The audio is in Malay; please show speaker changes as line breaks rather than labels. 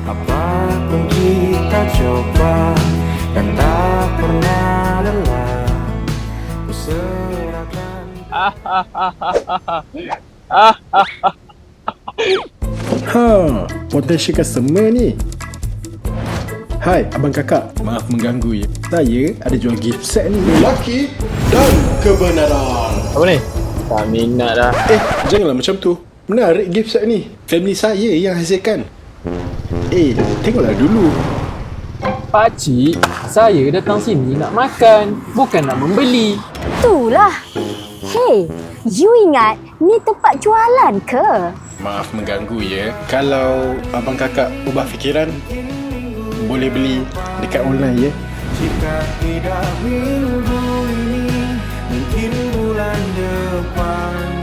Apapun kita coba dan tak pernah lelah, ku serahkan.
Potential customer ni. Hai, abang kakak. Maaf mengganggu ya. Saya ada jual gift set ni. Lelaki dan kebenaran.
Apa ni? Tak minat dah.
Janganlah macam tu. Menarik gift set ni. Family saya yang hasilkan. Tengoklah dulu.
Pakcik, saya datang sini nak makan, bukan nak membeli.
Itulah. Hei, you ingat ni tempat jualan ke?
Maaf mengganggu ya. Kalau abang kakak ubah fikiran, boleh beli dekat online ya.
Jika tidak minggu ini, mungkin bulan depan.